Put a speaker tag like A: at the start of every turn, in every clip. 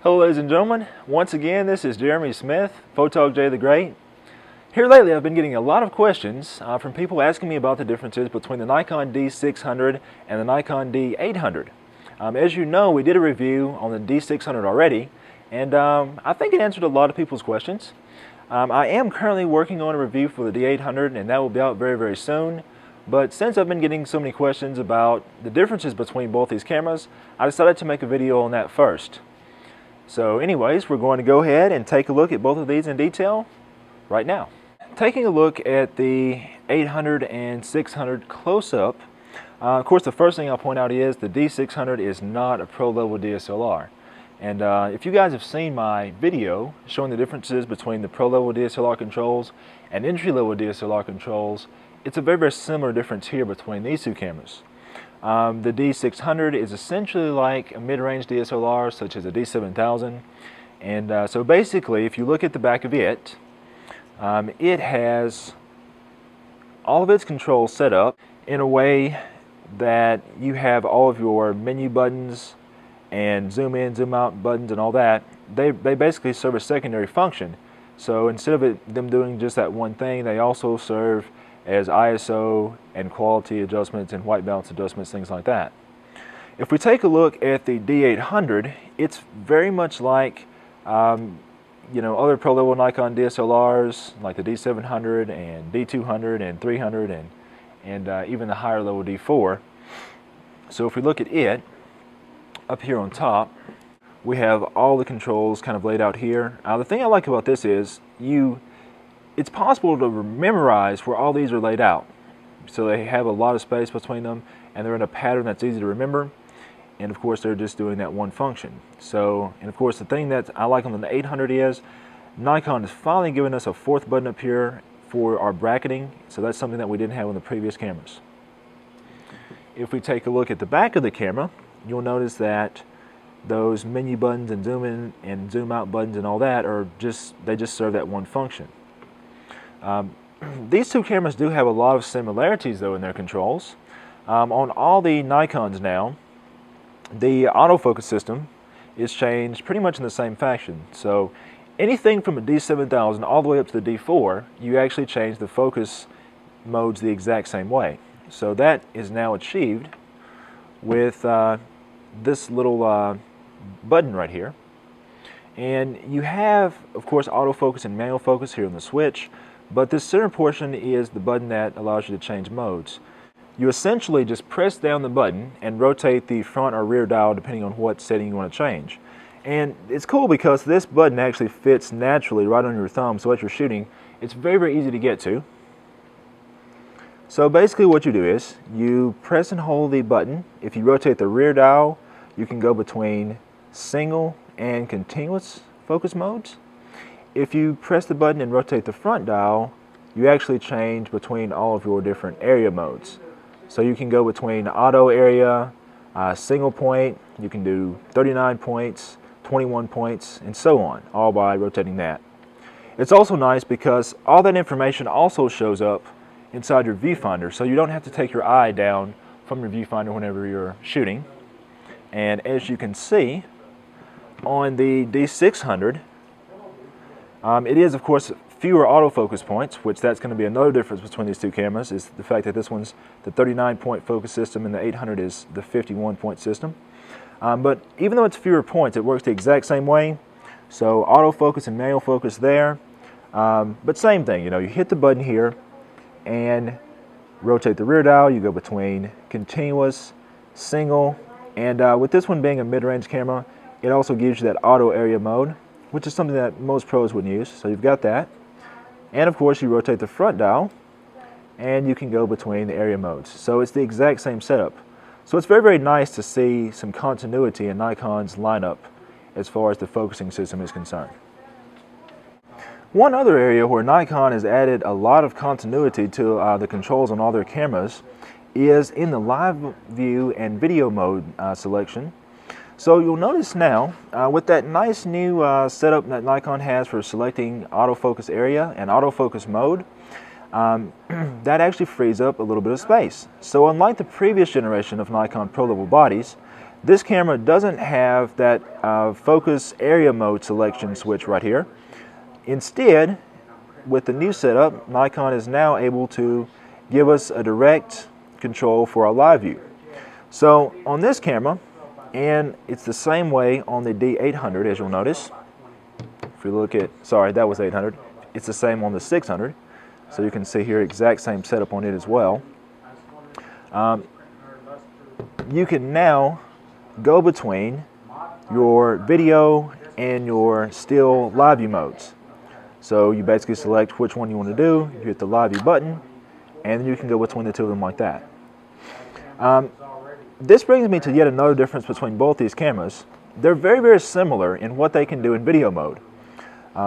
A: Hello ladies and gentlemen, once again this is Jeremy Smith, Photog J the Great. Here lately I've been getting a lot of questions from people asking me about the differences between the Nikon D600 and the Nikon D800. As you know, we did a review on the D600 already, and I think it answered a lot of people's questions. I am currently working on a review for the D800, and that will be out very, very soon. But since I've been getting so many questions about the differences between both these cameras, I decided to make a video on that first. So anyways, we're going to go ahead and take a look at both of these in detail right now. Taking a look at the 800 and 600 close-up, of course the first thing I'll point out is the D600 is not a pro-level DSLR. And if you guys have seen my video showing the differences between the pro-level DSLR controls and entry-level DSLR controls, it's a very, very similar difference here between these two cameras. The D600 is essentially like a mid-range DSLR such as a D7000, and so basically if you look at the back of it, it has all of its controls set up in a way that you have all of your menu buttons and zoom in, zoom out buttons and all that. They basically serve a secondary function. So instead of them doing just that one thing, they also serve as ISO and quality adjustments and white balance adjustments, things like that. If we take a look at the D800, it's very much like other pro-level Nikon DSLRs like the D700 and D200 and 300 and even the higher level D4. So if we look at it, up here on top, we have all the controls kind of laid out here. The thing I like about this is it's possible to memorize where all these are laid out. So they have a lot of space between them, and they're in a pattern that's easy to remember. And of course, they're just doing that one function. So, and of course, the thing that I like on the 800 is Nikon has finally given us a fourth button up here for our bracketing. So that's something that we didn't have on the previous cameras. If we take a look at the back of the camera, you'll notice that those menu buttons and zoom in and zoom out buttons and all that they just serve that one function. These two cameras do have a lot of similarities though in their controls. On all the Nikons now, the autofocus system is changed pretty much in the same fashion. So anything from a D7000 all the way up to the D4, you actually change the focus modes the exact same way. So that is now achieved with this little button right here. And you have, of course, autofocus and manual focus here on the switch. But this center portion is the button that allows you to change modes. You essentially just press down the button and rotate the front or rear dial depending on what setting you want to change. And it's cool because this button actually fits naturally right on your thumb, so as you're shooting, it's very, very easy to get to. So basically what you do is you press and hold the button. If you rotate the rear dial, you can go between single and continuous focus modes. If you press the button and rotate the front dial, you actually change between all of your different area modes. So you can go between auto area, single point, you can do 39 points, 21 points, and so on, all by rotating that. It's also nice because all that information also shows up inside your viewfinder, so you don't have to take your eye down from your viewfinder whenever you're shooting. And as you can see, on the D600, it is, of course, fewer autofocus points, which that's going to be another difference between these two cameras, is the fact that this one's the 39-point focus system and the 800 is the 51-point system. But even though it's fewer points, it works the exact same way. So autofocus and manual focus there. But same thing, you hit the button here and rotate the rear dial. You go between continuous, single, and with this one being a mid-range camera, it also gives you that auto area mode, which is something that most pros wouldn't use. So you've got that. And of course you rotate the front dial and you can go between the area modes. So it's the exact same setup. So it's very, very nice to see some continuity in Nikon's lineup as far as the focusing system is concerned. One other area where Nikon has added a lot of continuity to the controls on all their cameras is in the live view and video mode selection. So you'll notice now, with that nice new setup that Nikon has for selecting autofocus area and autofocus mode, that actually frees up a little bit of space. So unlike the previous generation of Nikon Pro level bodies, This camera doesn't have that focus area mode selection switch right here. Instead, with the new setup, Nikon is now able to give us a direct control for our live view. So on this camera, and it's the same way on the D800, as you'll notice. If we look at, sorry, that was 800. It's the same on the 600. So you can see here exact same setup on it as well. You can now go between your video and your still live view modes. So you basically select which one you want to do, you hit the live view button, and then you can go between the two of them like that. This brings me to yet another difference between both these cameras. They're very, very similar in what they can do in video mode.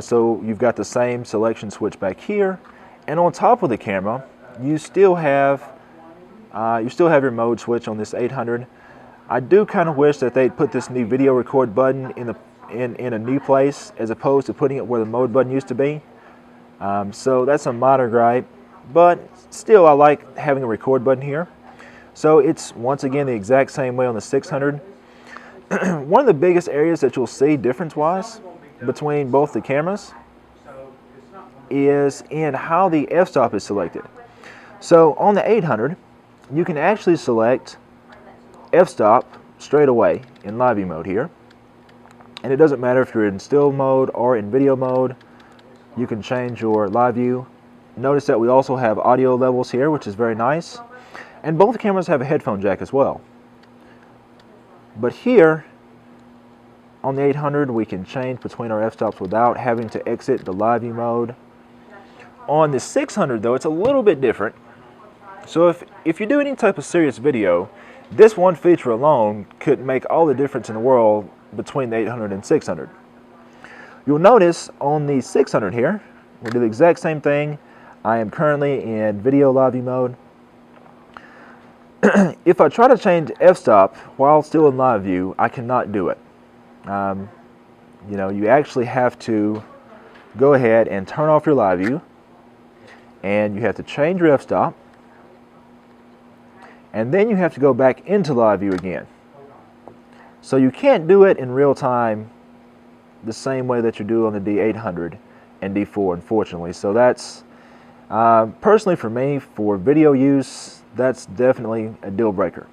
A: So you've got the same selection switch back here, and on top of the camera, you still have your mode switch on this 800. I do kind of wish that they'd put this new video record button in a new place as opposed to putting it where the mode button used to be. So that's a minor gripe, but still I like having a record button here. So it's once again the exact same way on the 600. One of the biggest areas that you'll see difference-wise between both the cameras is in how the f-stop is selected. So on the 800, you can actually select f-stop straight away in live view mode here, and it doesn't matter if you're in still mode or in video mode. You can change your live view. Notice that we also have audio levels here, which is very nice, and both cameras have a headphone jack as well. But here on the 800, we can change between our f-stops without having to exit the live view mode. On the 600 though, it's a little bit different. So if you do any type of serious video, this one feature alone could make all the difference in the world between the 800 and 600. You'll notice on the 600 here, we'll do the exact same thing. I am currently in video live view mode. If I try to change f-stop while still in live view, I cannot do it. You actually have to go ahead and turn off your live view, and you have to change your f-stop, and then you have to go back into live view again. So you can't do it in real time the same way that you do on the D800 and D4, unfortunately. So that's, personally for me, for video use, that's definitely a deal breaker.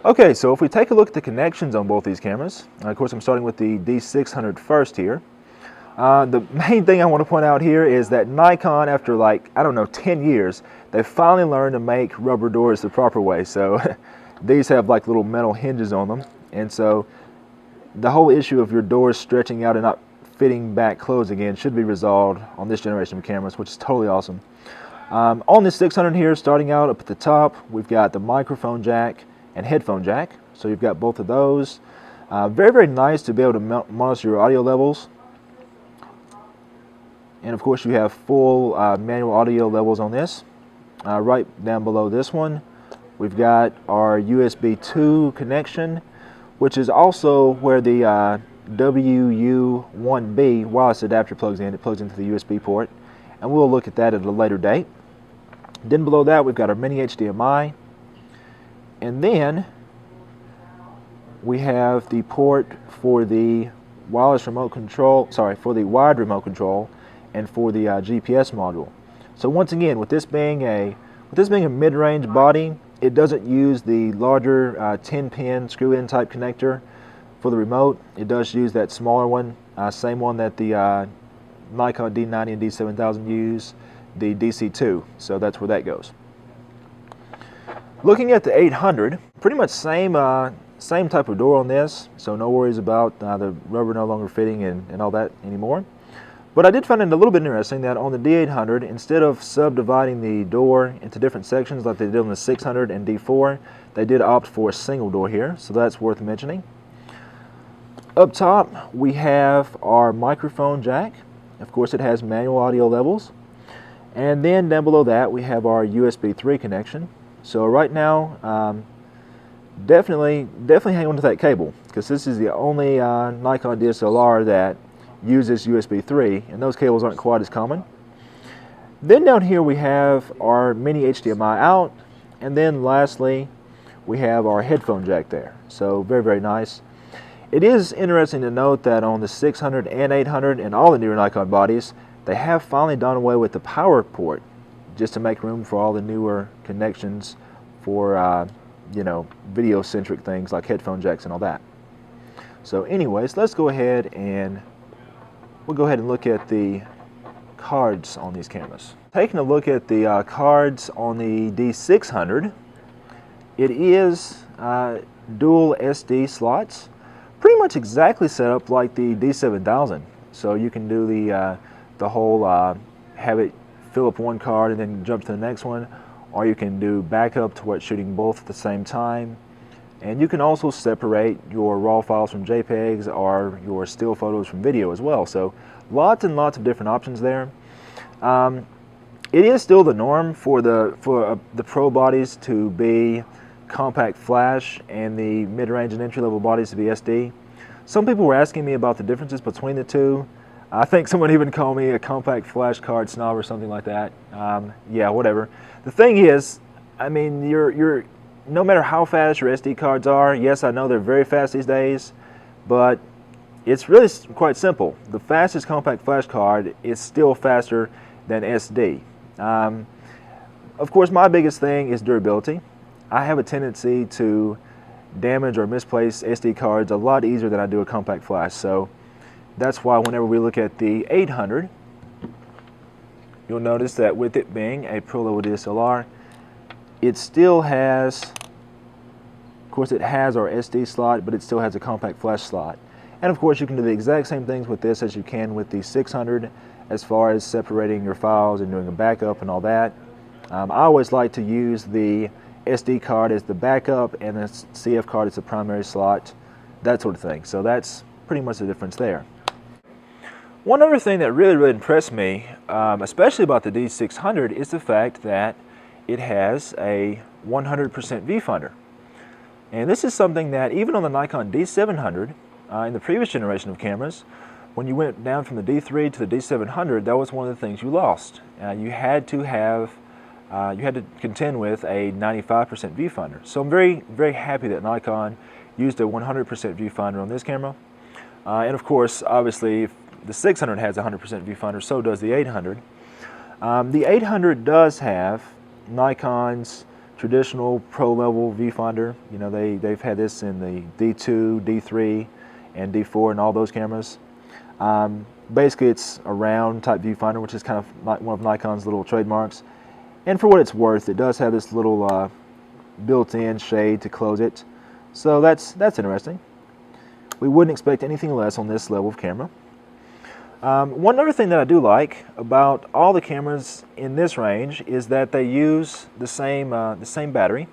A: Okay, so if we take a look at the connections on both these cameras, of course I'm starting with the D600 first here. The main thing I want to point out here is that Nikon, after 10 years, they finally learned to make rubber doors the proper way. So these have like little metal hinges on them, and so the whole issue of your doors stretching out and not fitting back closed again should be resolved on this generation of cameras, which is totally awesome. On this 600 here, starting out up at the top, we've got the microphone jack and headphone jack. So you've got both of those. Very, very nice to be able to monitor your audio levels. And of course you have full manual audio levels on this. Right down below this one, we've got our USB 2 connection, which is also where the WU1B wireless adapter plugs in. It plugs into the USB port, and we'll look at that at a later date. Then below that, we've got our mini HDMI, and then we have the port for the wireless remote control, for the wired remote control, and for the GPS module. So once again, with this being a mid-range body, it doesn't use the larger 10-pin screw-in type connector for the remote. It does use that smaller one, same one that the Nikon D90 and D7000 use, the DC2. So that's where that goes. Looking at the 800, pretty much same type of door on this, so no worries about the rubber no longer fitting and all that anymore. But I did find it a little bit interesting that on the D800, instead of subdividing the door into different sections like they did on the 600 and D4, they did opt for a single door here, so that's worth mentioning. Up top, we have our microphone jack. Of course, it has manual audio levels. And then down below that, we have our USB 3 connection. So right now, definitely hang on to that cable, because this is the only Nikon DSLR that uses USB 3, and those cables aren't quite as common. Then down here we have our mini HDMI out, and then lastly we have our headphone jack there. So very, very nice. It is interesting to note that on the 600 and 800 and all the newer Nikon bodies, they have finally done away with the power port just to make room for all the newer connections for you know, video-centric things like headphone jacks and all that. So anyways, let's go ahead and look at the cards on these cameras. Taking a look at the cards on the D600, it is dual SD slots, pretty much exactly set up like the D7000. So you can do the whole have it fill up one card and then jump to the next one, or you can do backup to where it's shooting both at the same time. And you can also separate your RAW files from JPEGs or your still photos from video as well. So lots and lots of different options there. It is still the norm for the pro bodies to be compact flash and the mid-range and entry-level bodies to be SD. Some people were asking me about the differences between the two. I think someone even called me a compact flash card snob or something like that. Yeah, whatever. The thing is, I mean, you're no matter how fast your SD cards are, yes, I know they're very fast these days, but it's really quite simple. The fastest compact flash card is still faster than SD. Of course, my biggest thing is durability. I have a tendency to damage or misplace SD cards a lot easier than I do a compact flash. So that's why whenever we look at the 800, you'll notice that with it being a pro-level DSLR, it still has, of course it has our SD slot, but it still has a compact flash slot. And of course you can do the exact same things with this as you can with the 600 as far as separating your files and doing a backup and all that. I always like to use the SD card as the backup and the CF card as the primary slot, that sort of thing. So that's pretty much the difference there. One other thing that really impressed me, especially about the D600, is the fact that it has a 100% viewfinder. And this is something that even on the Nikon D700, in the previous generation of cameras, when you went down from the D3 to the D700, that was one of the things you lost. You had to contend with a 95% viewfinder. So I'm very happy that Nikon used a 100% viewfinder on this camera. And of course, obviously, the 600 has a 100% viewfinder, so does the 800. The 800 does have Nikon's traditional pro-level viewfinder. You know, they've had this in the D2, D3, and D4 and all those cameras. Basically, it's a round type viewfinder, which is kind of one of Nikon's little trademarks. And for what it's worth, it does have this little built-in shade to close it. So that's interesting. We wouldn't expect anything less on this level of camera. One other thing that I do like about all the cameras in this range is that they use the same battery.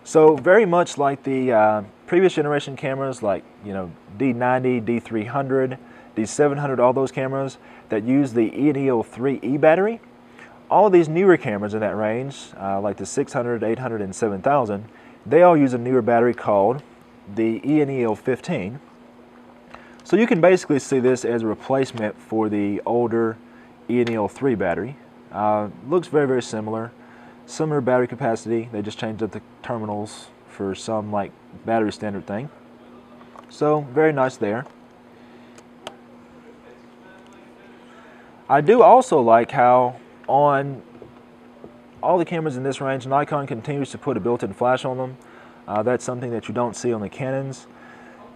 A: So very much like the previous generation cameras, like D90, D300, D700, all those cameras that use the ENEO3E battery. All of these newer cameras in that range, like the 600, 800, and 7000, they all use a newer battery called the ENEO15. So you can basically see this as a replacement for the older ENEO3 battery. Looks very similar. Similar battery capacity. They just changed up the terminals for some like battery standard thing. So very nice there. I do also like how on all the cameras in this range, Nikon continues to put a built-in flash on them. That's something that you don't see on the Canons.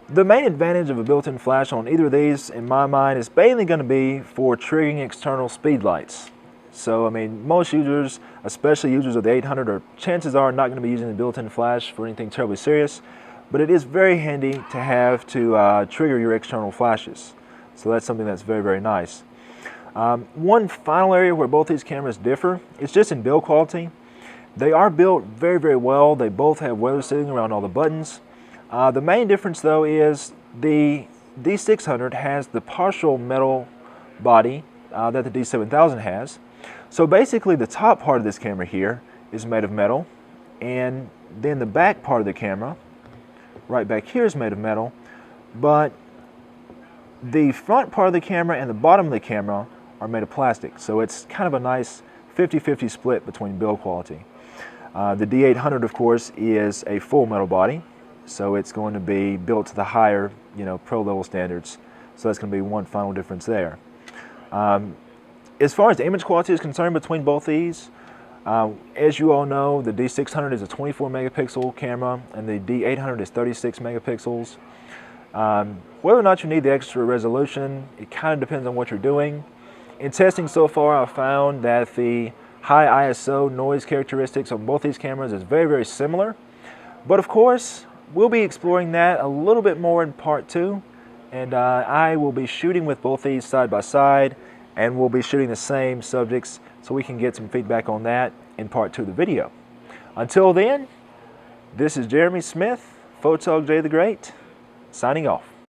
A: The main advantage of a built-in flash on either of these, in my mind, is mainly going to be for triggering external speed lights. So, I mean, most users, especially users of the 800, chances are not going to be using the built-in flash for anything terribly serious, but it is very handy to have to trigger your external flashes. So that's something that's very nice. One final area where both these cameras differ is just in build quality. They are built very well. They both have weather sealing around all the buttons. The main difference, though, is the D600 has the partial metal body that the D7000 has. So basically, the top part of this camera here is made of metal, and then the back part of the camera, right back here, is made of metal, but the front part of the camera and the bottom of the camera are made of plastic. So it's kind of a nice 50-50 split between build quality. The D800, of course, is a full metal body, so it's going to be built to the higher, pro level standards. So that's going to be one final difference there. As far as the image quality is concerned between both these, as you all know, the D600 is a 24 megapixel camera and the D800 is 36 megapixels. Whether or not you need the extra resolution, it kind of depends on what you're doing. In testing so far, I've found that the high ISO noise characteristics on both these cameras is very, very similar. But of course, we'll be exploring that a little bit more in part 2. And I will be shooting with both these side by side, and we'll be shooting the same subjects so we can get some feedback on that in part 2 of the video. Until then, this is Jeremy Smith, Photog J the Great, signing off.